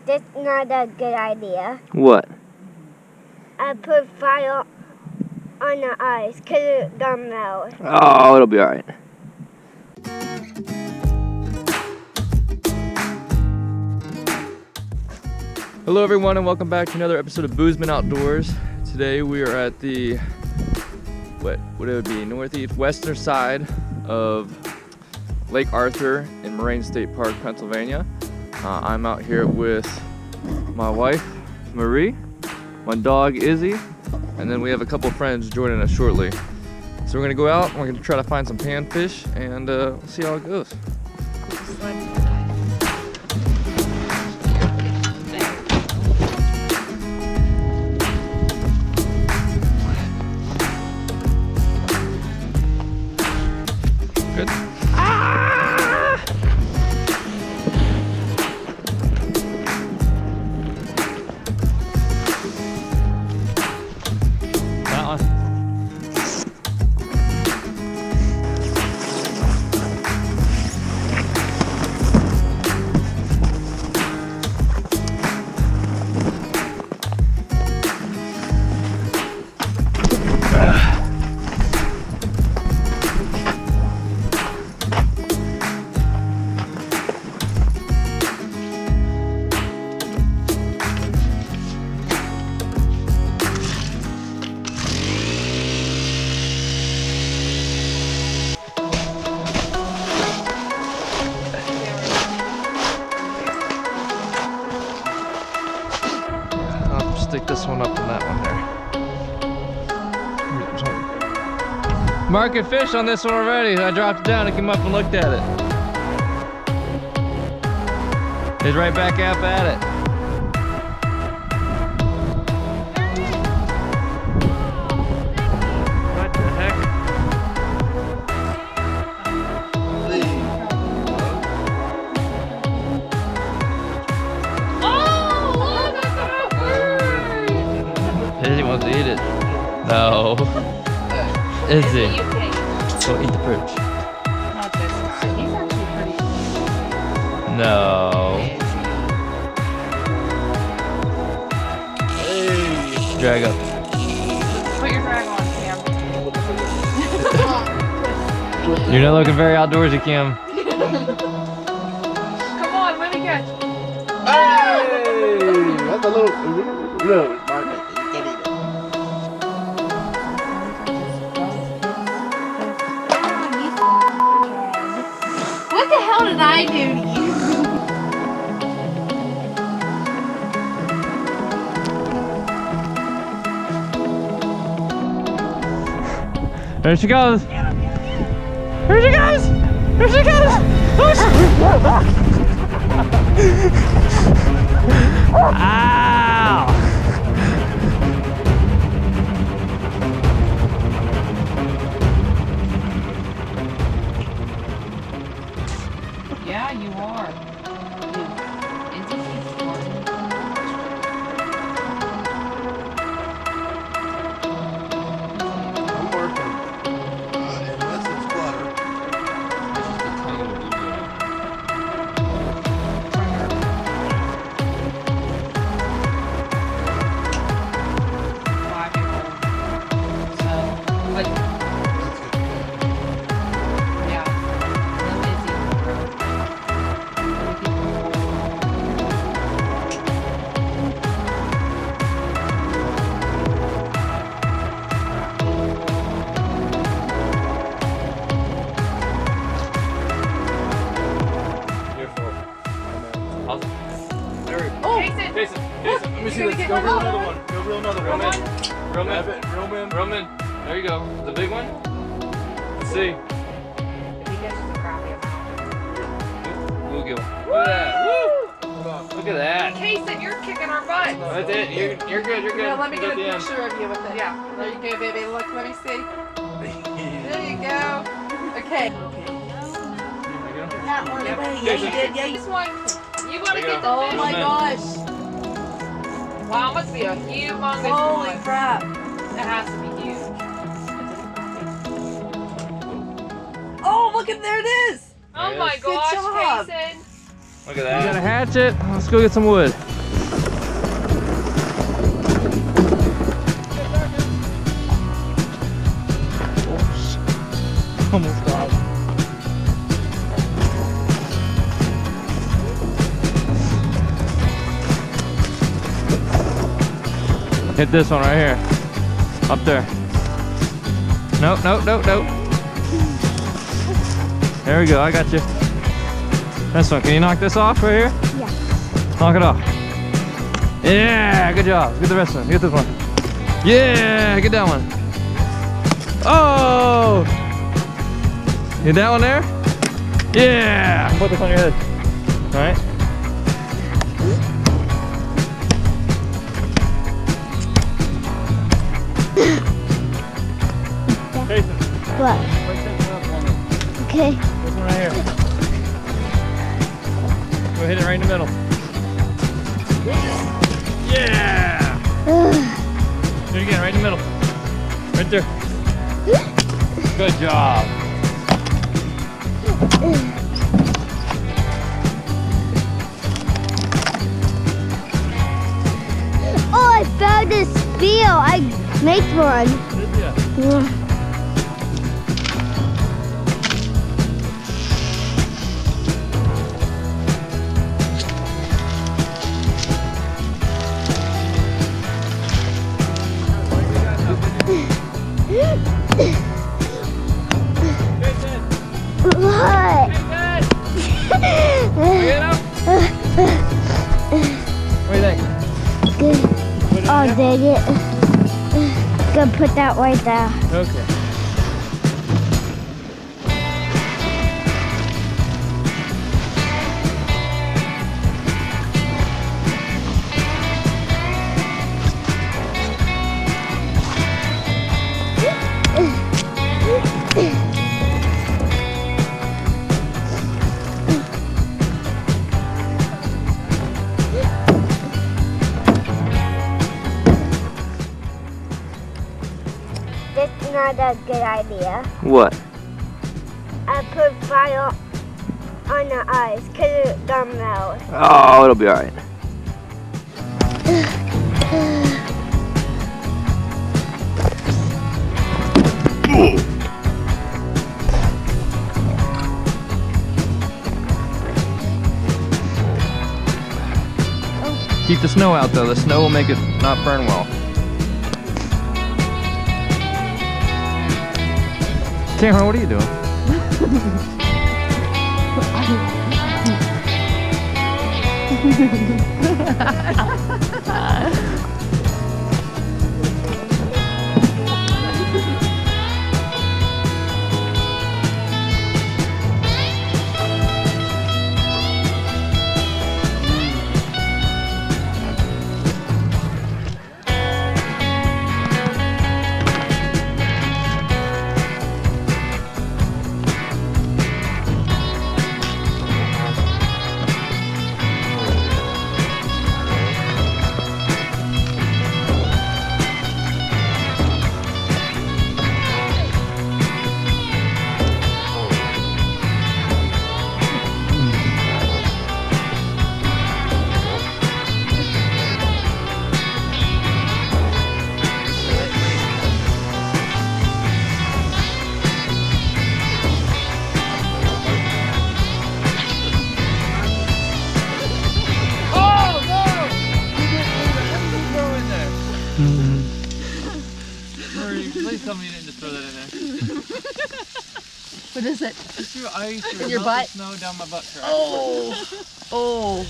That's not a good idea. What? I put fire on the ice because it's gonna melt. Oh, it'll be alright. Hello everyone and welcome back to another episode of Boozman Outdoors. Today we are at the, what would it be, northeast western side of Lake Arthur in Moraine State Park, Pennsylvania. I'm out here with my wife, Marie, my dog, Izzy, and then we have a couple friends joining us shortly. So we're gonna go out and we're gonna try to find some panfish and we'll see how it goes. Good. Ah! That one. I'll stick this one up in that one there. Market fish on this one already. I dropped it down and came up and looked at it. He's right back up at it. What the heck? Izzy wants to eat it. No. Izzy. Go eat the perch. Not this guy. He's actually pretty. No. Drag up. Put your drag on, Cam. You're not looking very outdoorsy, Kim. Come on, let me catch. Hey! That's a little. Look, Mark, you can't eat it. What the hell did I do to you? There she goes. There she goes. There she goes. Ow! Yeah, you are. I'm working. Unless it's clutter. Jason, Let me see this. Go reel another one. Go reel another one. Grab it. Reel in. Roman, there you go. The big one. Let's see. If he gets the crappy amount. We'll get one. Look at that. Woo! Look at that. Kason, you're kicking our butt. That's it. You're good. You're good. Now, let me get a At the end. picture of you with it. Yeah. There you go, baby. Look, let me see. There you go. Okay. Not one Yep. away. Yeah, you did. Yeah, This one, you gotta There you get the go. fish. Oh my gosh. Wow, it must be a humongous Holy one. crap. It has to be huge. Oh, look at there it is. Oh my Good gosh, job. Kason. Look at that. You got a hatchet? Let's go get some wood. Hit this one right here. Up there. Nope, nope, nope, nope. There we go, I got you. This one, can you knock this off right here? Yeah. Knock it off. Yeah, good job. Get the rest of it. Get this one. Yeah, get that one. Oh! Get that one there? Yeah! Put this on your head. All right. Jason, What? break this one up for me. Okay. This one right here. Go hit it right in the middle. Yeah! Do it again, right in the middle. Right there. Good job. Oh, I found this spiel. I made one. Did ya? Yeah. Jason! What? Jason! Get up! What do you think? Good. Put it Oh, in there? dang it. Gonna put that right there. Okay. That's not a good idea. What? I put fire on the eyes because it don't melt. Oh, it'll be alright. Keep the snow out though, the snow will make it not burn well. Cameron, what are you doing? Please tell me you didn't just throw that in there. What is it? I used to In your melt the butt? snow down my butt crack. Oh. Oh.